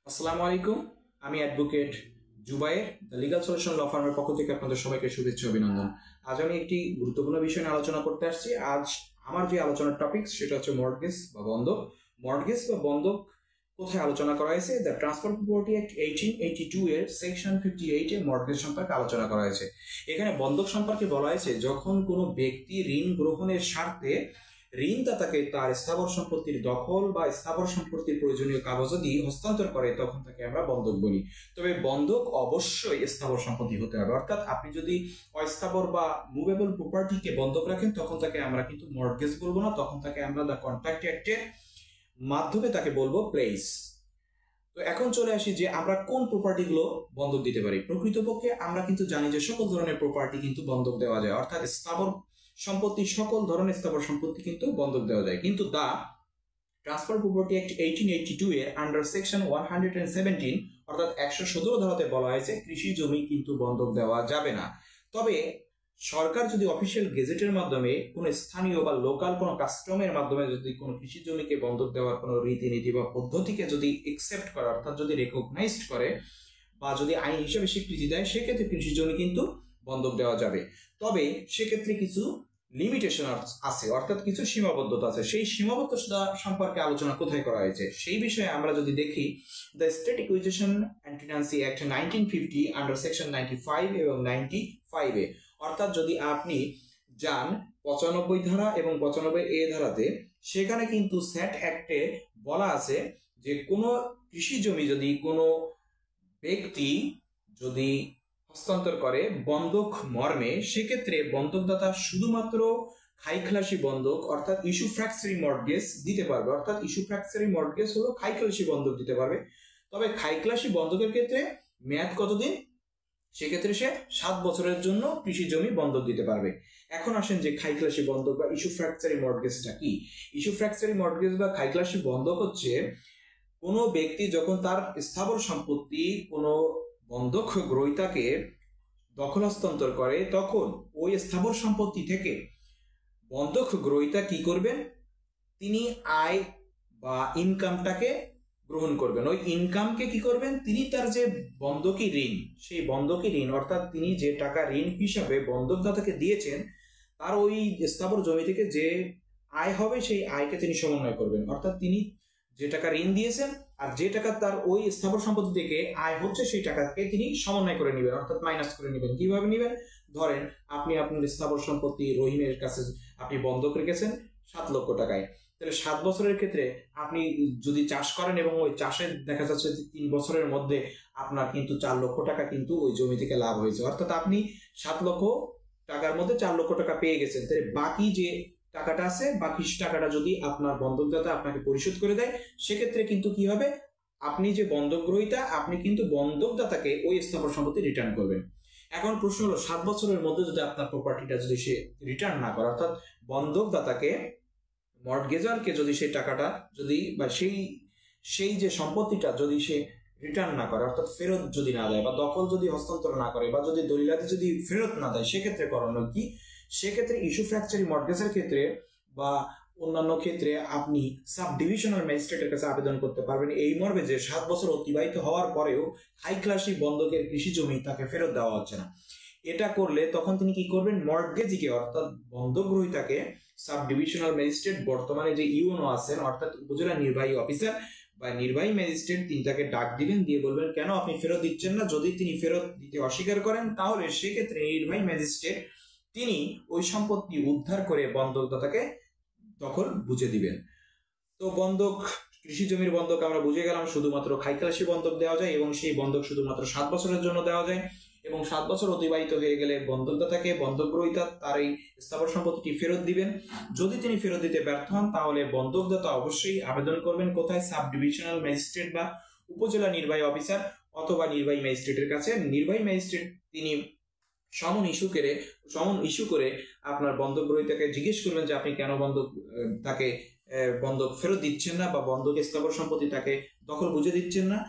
আসসালামু আলাইকুম। আমি advocate Jubayer the legal solution law ফার্মের পক্ষ থেকে আপনাদের সবাইকে শুভেচ্ছা অভিনন্দন। আজ আমি একটি গুরুত্বপূর্ণ বিষয় নিয়ে আলোচনা করতে আসছি। আজ আমার যে আলোচনার টপিক সেটা হচ্ছে মর্টগেজ বা বন্ধক। মর্টগেজ বা বন্ধক কোথায় আলোচনা করা হয়েছে? দ্য ট্রান্সফার প্রপার্টি অ্যাক্ট 1882 এর সেকশন 58 এ মর্টগেজ সম্পর্কে আলোচনা করা হয়েছে। এখানে বন্ধক সম্পর্কে বলা হয়েছে যখন কোনো ব্যক্তি ঋণ গ্রহণের স্বার্থে ঋণদাতাকে তার স্থাবর সম্পত্তির দখল বা স্থাবর সম্পত্তির প্রয়োজনীয় কাগজাদি হস্তান্তর করে তখন তাকে আমরা বন্ধক বলি। তবে বন্ধক অবশ্যই স্থাবর সম্পত্তি হতে হবে, অর্থাৎ আপনি যদি অস্থাবর বা মুভেবল প্রপার্টিকে বন্ধক রাখেন তখন তাকে আমরা কিন্তু মর্টগেজ বলবো না, তখন তাকে আমরা দ্য কন্ট্রাক্ট অ্যাক্টের মাধ্যমে তাকে বলবো প্লেস। তো এখন চলে আসি যে আমরা কোন প্রপার্টিগুলো বন্ধক দিতে পারি। প্রকৃতপক্ষে আমরা কিন্তু জানি যে সকল ধরনের প্রপার্টি কিন্তু বন্ধক দেওয়া যায়, অর্থাৎ স্থাবর সম্পত্তি, সকল ধরনের স্থাবর সম্পত্তি কিন্তু বন্ধক দেওয়া যায়। কিন্তু দা ট্রান্সফার প্রপার্টি অ্যাক্ট 1882 এর আন্ডার সেকশন 117 অর্থাৎ 117 ধারাতে বলা হয়েছে কৃষি জমি কিন্তু বন্ধক দেওয়া যাবে না। তবে সরকার যদি অফিসিয়াল গেজেটের মাধ্যমে কোনো স্থানীয় বা লোকাল কোনো কাস্টমের মাধ্যমে যদি কোনো কৃষি জমিকে বন্ধক দেওয়ার কোনো রীতিনীতি বা পদ্ধতিকে যদি একসেপ্ট করে, অর্থাৎ যদি রেকগনাইজড করে বা যদি আইন হিসেবে স্বীকৃতি দেয়, সেক্ষেত্রে কৃষি জমি কিন্তু বন্ধক দেওয়া যাবে। তবে সেক্ষেত্রে কিছু লিমিটেশন আছে, অর্থাৎ কিছু সীমাবদ্ধতা আছে। সেই সীমাবদ্ধতা সম্পর্কে আলোচনা কোথায় করা হয়েছে সেই বিষয়ে আমরা যদি দেখি, the state acquisition and tenancy act 1950 under section 95 এবং 95 এ, অর্থাৎ যদি আপনি যান 95 ধারা এবং 95A ধারাতে, সেখানে কিন্তু স্যাট অ্যাক্টে বলা আছে যে কোনো কৃষি জমি যদি কোনো ব্যক্তি যদি হস্তান্তর করে বন্ধক মর্মে, সেক্ষেত্রে বন্ধকদাতা শুধুমাত্র খাইখলাসি বন্ধক অর্থাৎ ইস্যু ফ্র্যাকচারি মর্টগেজ দিতে পারবে। অর্থাৎ ইস্যু ফ্র্যাকচারি মর্টগেজ হলো খাইখলাসি বন্ধক দিতে পারবে। তবে খাইখলাসি বন্ধকের ক্ষেত্রে মেয়াদ কতদিন? সেক্ষেত্রে সে 7 বছরের জন্য কৃষি জমি বন্ধক দিতে পারবে। এখন আসেন যে খাইখলাসি বন্ধক বা ইস্যু ফ্র্যাকচারি মর্টগেজটা কি? ইস্যু ফ্র্যাকচারি মর্টগেজ বা খাইখলাসি বন্ধক হচ্ছে কোনো ব্যক্তি যখন তার স্থাবর সম্পত্তি কোনো বন্ধক গ্রহীতাকে দখল হস্তান্তর করে, তখন ওই স্থাবর সম্পত্তি থেকে বন্ধক গ্রহীতা কি করবেন? তিনি আয় বা ইনকামটাকে গ্রহণ করবেন। ওই ইনকামকে কি করবেন? তিনি তার যে বন্ধকি ঋণ, সেই বন্ধকি ঋণ অর্থাৎ তিনি যে টাকা ঋণ হিসাবে বন্ধকদাতাকে দিয়েছেন, তার ওই স্থাবর জমি থেকে যে আয় হবে সেই আয়কে তিনি সমন্বয় করবেন। অর্থাৎ তিনি যে টাকা ঋণ দিয়েছেন আর যে টাকা তার ওই স্থাবর সম্পত্তি থেকে আয় হচ্ছে সেই টাকাকে তিনি সমন্বয় করে নেবেন, অর্থাৎ মাইনাস করে নেবেন। কিভাবে নেবেন? ধরেন আপনি আপনার স্থাবর সম্পত্তি রহিমের কাছে আপনি বন্ধক রেখেছেন 7 লক্ষ টাকায়, তাহলে 7 বছরের ক্ষেত্রে আপনি যদি চাষ করেন এবং ওই চাষের দেখা যাচ্ছে যে 3 বছরের মধ্যে আপনার কিন্তু 4 লক্ষ টাকা কিন্তু ওই জমি থেকে লাভ হয়েছে, অর্থাৎ আপনি 7 লক্ষ টাকার মধ্যে 4 লক্ষ টাকা পেয়ে গেছেন। তাহলে বাকি যে টাকাটা আছে, বাকি টাকাটা যদি আপনার বন্ধকদাতা আপনাকে পরিশোধ করে দেয়, সেক্ষেত্রে কিন্তু কি হবে? আপনি যে বন্ধক গ্রহীতা, আপনি কিন্তু বন্ধকদাতাকে ওই স্থাবর সম্পত্তি রিটার্ন করবেন। এখন প্রশ্ন হলো, 7 বছরের মধ্যে যদি আপনার প্রপার্টিটা যদি সে রিটার্ন না করে, অর্থাৎ বন্ধকদাতাকে মর্টগেজারকে যদি সেই টাকাটা যদি বা সেই যে সম্পত্তিটা যদি সে রিটার্ন না করে, অর্থাৎ ফেরত যদি না দেয় বা দখল যদি হস্তান্তর না করে বা যদি দলিলাতি যদি ফেরত না দেয়, সেক্ষেত্রে করণীয় কি? সেক্ষেত্রে ইস্যু ফ্র্যাকচারি মর্টগেজের ক্ষেত্রে বা অন্যান্য ক্ষেত্রে আপনি সাব ডিভিশনাল ম্যাজিস্ট্রেটের কাছে আবেদন করতে পারবেন এই মর্মে যে 7 বছর অতিবাহিত হওয়ার পরেও খাইখলাসি বন্ধকের কৃষি জমি তাকে ফেরত দেওয়া হচ্ছে না। এটা করলে তখন তিনি কি করবেন? মর্টগেজিকে অর্থাৎ বন্ধক গ্রহীতাকে সাব ডিভিশনাল ম্যাজিস্ট্রেট, বর্তমানে যে ইউনো আছেন অর্থাৎ উপজেলা নির্বাহী অফিসার বা নির্বাহী ম্যাজিস্ট্রেট, তিনি তাকে ডাক দিবেন, দিয়ে বলবেন কেন আপনি ফেরত দিচ্ছেন না। যদি তিনি ফেরত দিতে অস্বীকার করেন, তাহলে সেক্ষেত্রে নির্বাহী ম্যাজিস্ট্রেট তিনি ওই সম্পত্তি উদ্ধার করে বন্ধকদাতাকে দখল বুঝে দিবেন। তো বন্ধক, কৃষি জমির বন্ধক আমরা বুঝে গেলাম, শুধুমাত্র খাইখলাসি বন্ধক দেওয়া যায় এবং সেই বন্ধক শুধুমাত্র 7 বছরের জন্য দেওয়া যায় এবং 7 বছর অতিবাহিত হয়ে গেলে বন্ধকদাতাকে বন্ধক গ্রহীতা তার এই স্থাবর সম্পত্তিটি ফেরত দিবেন। যদি তিনি ফেরত দিতে ব্যর্থ হন, তাহলে বন্ধকদাতা অবশ্যই আবেদন করবেন কোথায়? সাব ডিভিশনাল ম্যাজিস্ট্রেট বা উপজেলা নির্বাহী অফিসার অথবা নির্বাহী ম্যাজিস্ট্রেটের কাছে। নির্বাহী ম্যাজিস্ট্রেট তিনি সমন ইস্যু করে আপনার বন্ধক গ্রহীতাকে জিজ্ঞেস করবেন যে আপনি কেন তাকে বন্ধক ফেরত দিচ্ছেন না বা বন্ধক স্থাবর সম্পত্তি তাকে দখল বুঝে দিচ্ছেন না।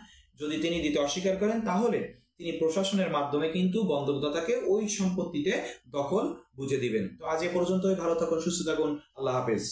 যদি তিনি দিতে অস্বীকার করেন, তাহলে তিনি প্রশাসনের মাধ্যমে কিন্তু বন্ধকদাতাকে ওই সম্পত্তিতে দখল বুঝে দিবেন। তো আজ এ পর্যন্তই। ভালো থাকুন, সুস্থ থাকুন, আল্লাহ হাফেজ।